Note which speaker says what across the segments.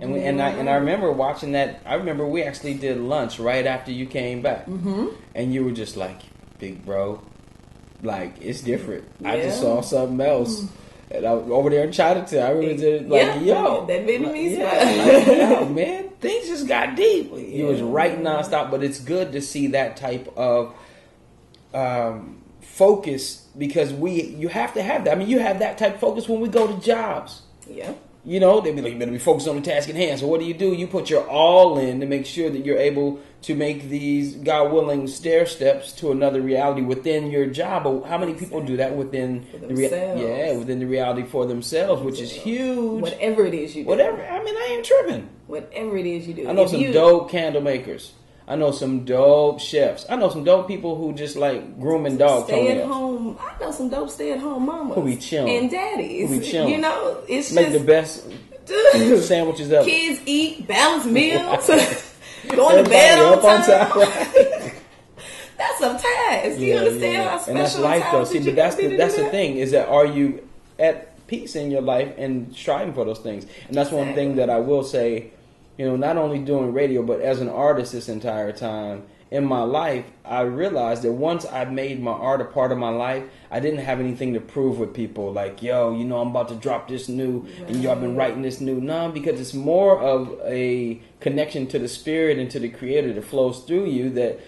Speaker 1: And I remember watching that. I remember we actually did lunch right after you came back, and you were just like, "Big bro, like it's different." Yeah. I just saw something else. And I was over there in Chinatown. I remember yo,
Speaker 2: that Vietnamese
Speaker 1: yo, man, things just got deep. He was right nonstop, but it's good to see that type of focus because you have to have that. I mean, you have that type of focus when we go to jobs.
Speaker 2: Yeah.
Speaker 1: You know, they be like, you better be focused on the task at hand. So what do? You put your all in to make sure that you're able to make these, God willing, stair steps to another reality within your job. But how many people do that within within the reality for themselves, which is huge.
Speaker 2: Whatever it is you do.
Speaker 1: I mean, I ain't tripping.
Speaker 2: Whatever it is you do.
Speaker 1: I know some dope candle makers. I know some dope chefs. I know some dope people who just like grooming dogs.
Speaker 2: Stay at home. I know some dope stay at home mamas.
Speaker 1: Who be chilling.
Speaker 2: And daddies.
Speaker 1: Who be chilling.
Speaker 2: You know, it's
Speaker 1: make
Speaker 2: just
Speaker 1: the best sandwiches ever.
Speaker 2: Kids eat balanced meals. Going to bed on time. Right? That's a task. You understand how special
Speaker 1: and that's life though. See, but that's the thing is that are you at peace in your life and striving for those things? And that's one thing that I will say. You know, not only doing radio, but as an artist this entire time in my life, I realized that once I made my art a part of my life, I didn't have anything to prove with people. Like, yo, you know, I'm about to drop this new, and yo, I've been writing this new. No, because it's more of a connection to the spirit and to the creator that flows through you that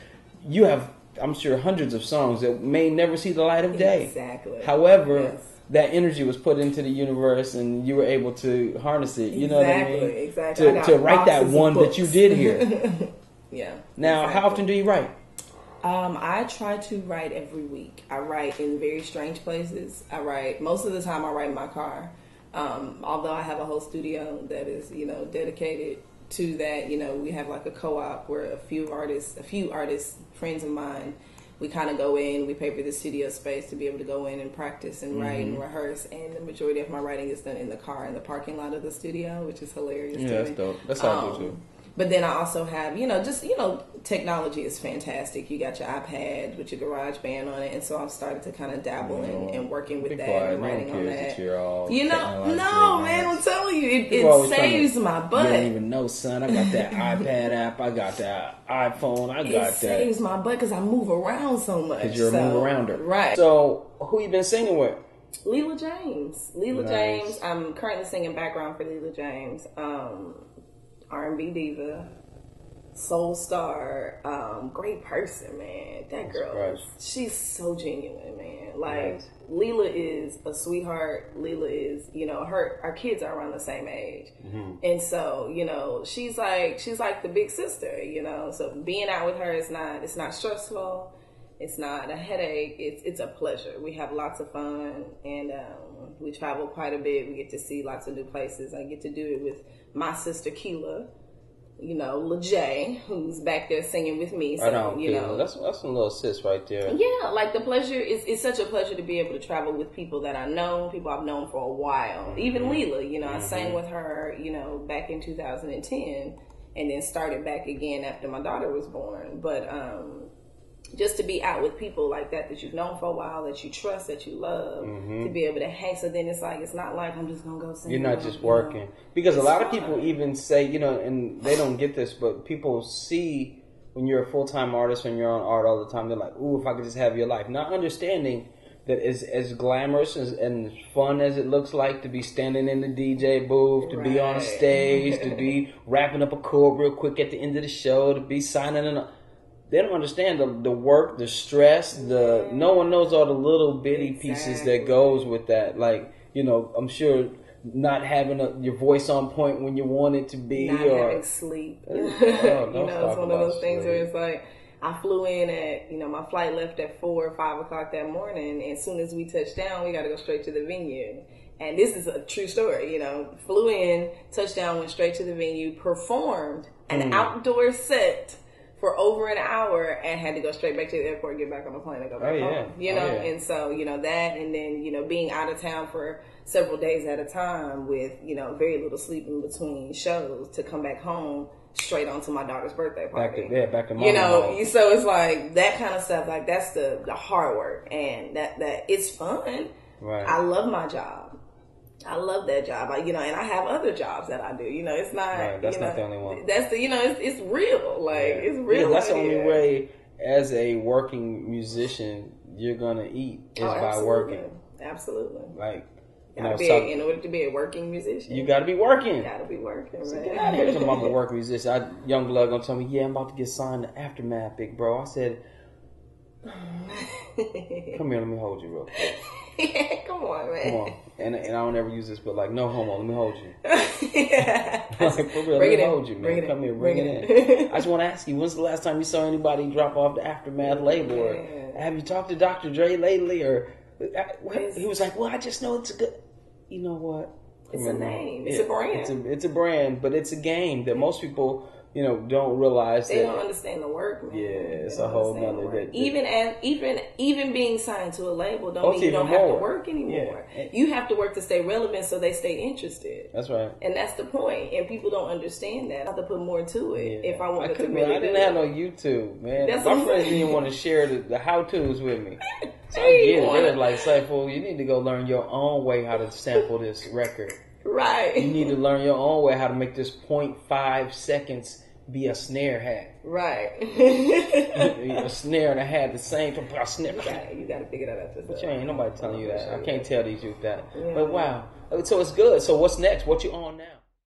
Speaker 1: you have, I'm sure, hundreds of songs that may never see the light of day.
Speaker 2: Exactly.
Speaker 1: However, that energy was put into the universe and you were able to harness it. You know what I mean?
Speaker 2: Exactly.
Speaker 1: To write that one that you did here.
Speaker 2: Yeah.
Speaker 1: Now, how often do you write?
Speaker 2: I try to write every week. I write in very strange places. Most of the time I write in my car. Although I have a whole studio that is, you know, dedicated to that. You know, we have like a co-op where a few artists, friends of mine, we kind of go in, we pay for the studio space to be able to go in and practice and write and rehearse. And the majority of my writing is done in the car, in the parking lot of the studio, which is hilarious.
Speaker 1: Yeah, that's dope. That's how I do too.
Speaker 2: But then I also have, technology is fantastic. You got your iPad with your GarageBand on it. And so I've started to kind of dabble in working with that and writing on that. No, man, I'm telling you, it saves my butt.
Speaker 1: You don't even know, son. I got that iPad app. I got that iPhone. It
Speaker 2: saves my butt because I move around so much.
Speaker 1: Because you're a move-arounder.
Speaker 2: Right.
Speaker 1: So, who you been singing with?
Speaker 2: Leela James. James. I'm currently singing background for Leela James. R&B diva, soul star, great person, man. That girl, she's so genuine, man. Like, Leela is a sweetheart. Leela is, our kids are around the same age. And so, she's like the big sister, so being out with her it's not stressful. It's not a headache. It's a pleasure. We have lots of fun and, we travel quite a bit. We get to see lots of new places. I get to do it with my sister Keela, LaJay, who's back there singing with me. So,
Speaker 1: that's some little sis right there.
Speaker 2: Yeah, like the pleasure it's such a pleasure to be able to travel with people that I know, people I've known for a while. Even Leela, I sang with her, back in 2010 and then started back again after my daughter was born. But just to be out with people like that you've known for a while, that you trust, that you love, to be able to hang. So then it's not like I'm just gonna go sing.
Speaker 1: You're not just working, because a lot of people even say, and they don't get this, but people see when you're a full-time artist, when you're on art all the time, they're like, "Ooh, if I could just have your life," not understanding that as glamorous and fun as it looks like to be standing in the DJ booth, to be on stage, to be wrapping up a chord real quick at the end of the show, to be signing in a. They don't understand the work, the stress, no one knows all the little bitty pieces that goes with that. Like, I'm sure not having your voice on point when you want it to be.
Speaker 2: Not having sleep. It's one of those things where it's like, I flew in at, my flight left at 4 or 5 o'clock that morning. And as soon as we touched down, we got to go straight to the venue. And this is a true story, flew in, touched down, went straight to the venue, performed an outdoor set for over an hour and had to go straight back to the airport, get back on the plane and go back home. And so, that, and then, being out of town for several days at a time with, very little sleep in between shows to come back home straight onto my daughter's birthday party.
Speaker 1: Back to mom.
Speaker 2: So it's like that kind of stuff, like that's the hard work, and that it's fun.
Speaker 1: Right.
Speaker 2: I love my job. I love that job. And I have other jobs that I do. It's not.
Speaker 1: Right, that's not the only one.
Speaker 2: That's the. It's real. Like it's real.
Speaker 1: Yeah, that's the only way. As a working musician, you're gonna eat is by working.
Speaker 2: Absolutely.
Speaker 1: Like.
Speaker 2: In order to be a working musician,
Speaker 1: you got to be working.
Speaker 2: You got to be working.
Speaker 1: So get out of here. I'm a working musician. Young blood gonna tell me, yeah, I'm about to get signed to Aftermath, big bro. I said, come here, let me hold you real quick.
Speaker 2: Come on, man.
Speaker 1: Come on. And I don't ever use this, but like, no homo, let me hold you.
Speaker 2: Yeah.
Speaker 1: Like, for real, let me hold you, man. Come here, bring it in. I just want to ask you, when's the last time you saw anybody drop off the Aftermath label? Or have you talked to Dr. Dre lately? Or he was like, well, I just know it's a good. You know what?
Speaker 2: It's a name. It's a brand.
Speaker 1: It's a brand, but it's a game that most people, don't realize.
Speaker 2: They don't understand the work, man.
Speaker 1: Yeah, it's a whole nother.
Speaker 2: Even being signed to a label don't mean you don't have to work anymore. Yeah. You have to work to stay relevant, so they stay interested.
Speaker 1: That's right.
Speaker 2: And that's the point. And people don't understand that. I have to put more to it if I wanted to.
Speaker 1: I didn't have no YouTube, man. My friends didn't want to share the how-tos with me. So I get it. They're like, Saiful, you need to go learn your own way how to sample this record.
Speaker 2: Right.
Speaker 1: You need to learn your own way how to make this 0.5 seconds be a snare hat.
Speaker 2: Right.
Speaker 1: A snare and a hat, the same snare.
Speaker 2: You got to figure that out yourself.
Speaker 1: But you ain't nobody telling you that. I can't tell these youth that. Yeah. But wow. So it's good. So what's next? What you on now?